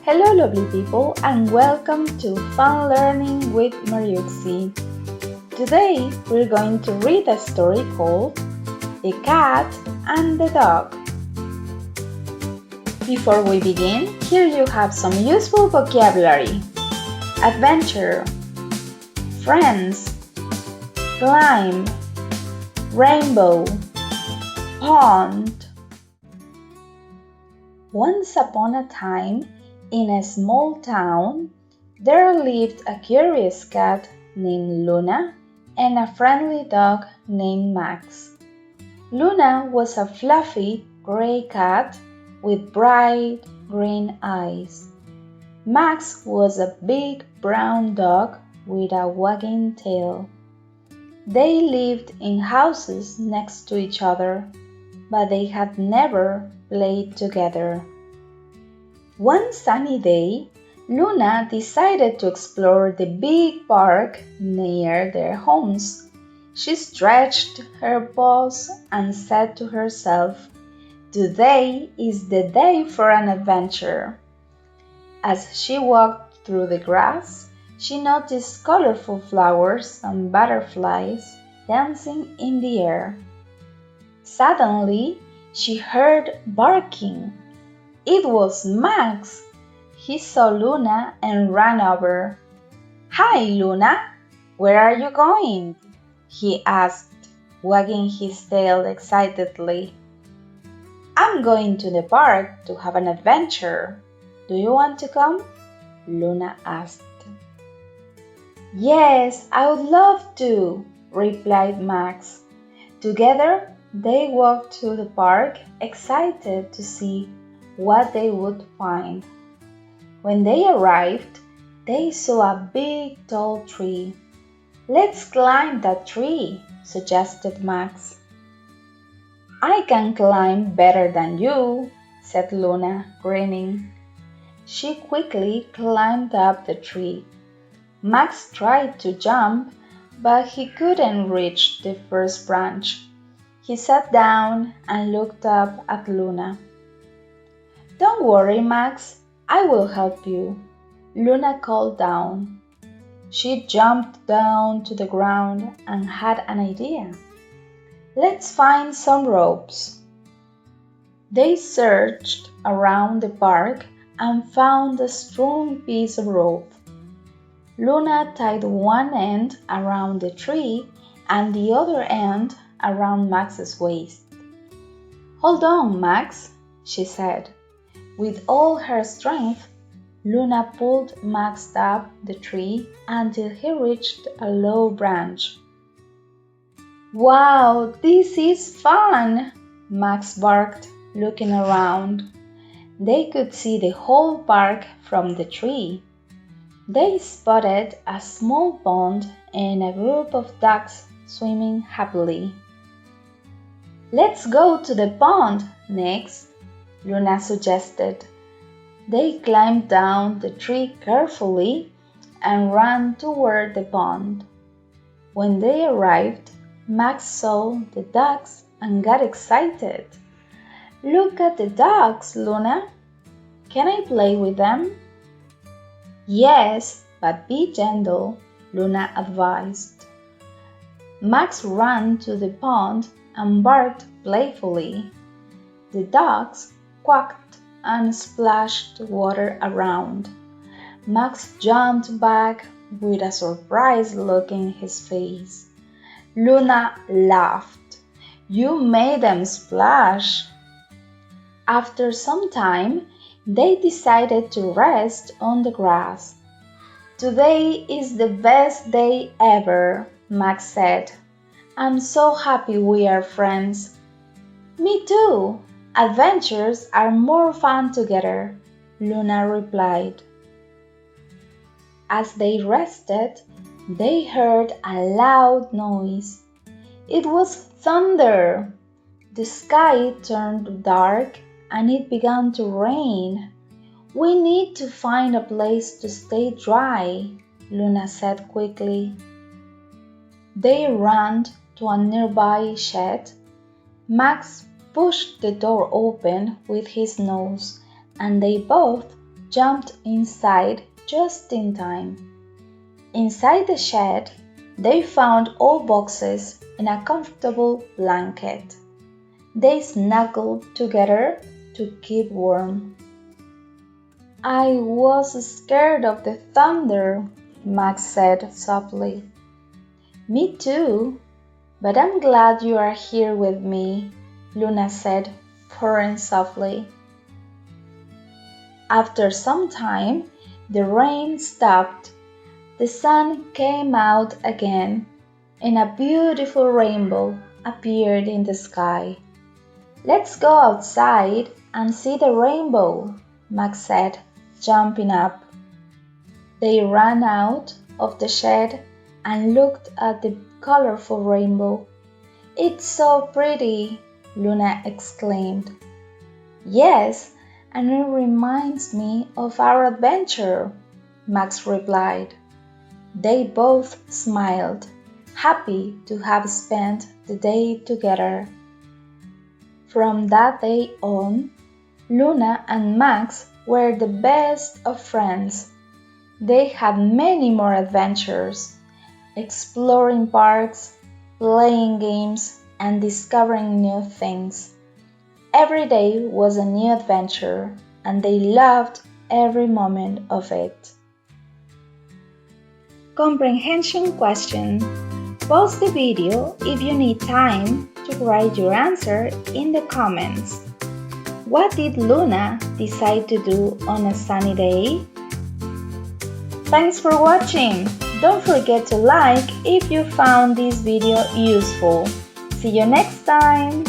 Hello lovely people and welcome to Fun Learning with Mariuxi. Today we're going to read a story called The Cat and the Dog. Before we begin, here you have some useful vocabulary. Adventure, friends, climb, rainbow, pond. Once upon a time, in a small town, there lived a curious cat named Luna and a friendly dog named Max. Luna was a fluffy gray cat with bright green eyes. Max was a big brown dog with a wagging tail. They lived in houses next to each other, but they had never played together. One sunny day, Luna decided to explore the big park near their homes. She stretched her paws and said to herself, "Today is the day for an adventure." As she walked through the grass, she noticed colorful flowers and butterflies dancing in the air. Suddenly, she heard barking. It was Max. He saw Luna and ran over. "Hi, Luna! Where are you going?" he asked, wagging his tail excitedly. "I'm going to the park to have an adventure. Do you want to come?" Luna asked. "Yes, I would love to," replied Max. Together, they walked to the park, excited to see what they would find. When they arrived, they saw a big tall tree. "Let's climb that tree," suggested Max. "I can climb better than you," said Luna, grinning. She quickly climbed up the tree. Max tried to jump, but he couldn't reach the first branch. He sat down and looked up at Luna. "Don't worry, Max, I will help you," Luna called down. She jumped down to the ground and had an idea. "Let's find some ropes." They searched around the park and found a strong piece of rope. Luna tied one end around the tree and the other end around Max's waist. "Hold on, Max," she said. With all her strength, Luna pulled Max up the tree until he reached a low branch. "Wow, this is fun!" Max barked, looking around. They could see the whole park from the tree. They spotted a small pond and a group of ducks swimming happily. "Let's go to the pond next," Luna suggested. They climbed down the tree carefully and ran toward the pond. When they arrived, Max saw the ducks and got excited. "Look at the ducks, Luna. Can I play with them?" "Yes, but be gentle," Luna advised. Max ran to the pond and barked playfully. The ducks quacked and splashed water around. Max jumped back with a surprised look in his face. Luna laughed. "You made them splash." After some time, they decided to rest on the grass. "Today is the best day ever," Max said. "I'm so happy we are friends." "Me too. Adventures are more fun together," Luna replied. As they rested, they heard a loud noise. It was thunder. The sky turned dark and it began to rain. "We need to find a place to stay dry," Luna said quickly. They ran to a nearby shed. Max pushed the door open with his nose, and they both jumped inside just in time. Inside the shed, they found old boxes and a comfortable blanket. They snuggled together to keep warm. "I was scared of the thunder," Max said softly. "Me too, but I'm glad you are here with me," Luna said, purring softly. After some time, the rain stopped. The sun came out again, and a beautiful rainbow appeared in the sky. "Let's go outside and see the rainbow," Max said, jumping up. They ran out of the shed and looked at the colorful rainbow. "It's so pretty," Luna exclaimed. "Yes, and it reminds me of our adventure," Max replied. They both smiled, happy to have spent the day together. From that day on, Luna and Max were the best of friends. They had many more adventures, exploring parks, playing games, and discovering new things. Every day was a new adventure, and they loved every moment of it. Comprehension question. Pause the video if you need time to write your answer in the comments. What did Luna decide to do on a sunny day? Thanks for watching! Don't forget to like if you found this video useful. See you next time!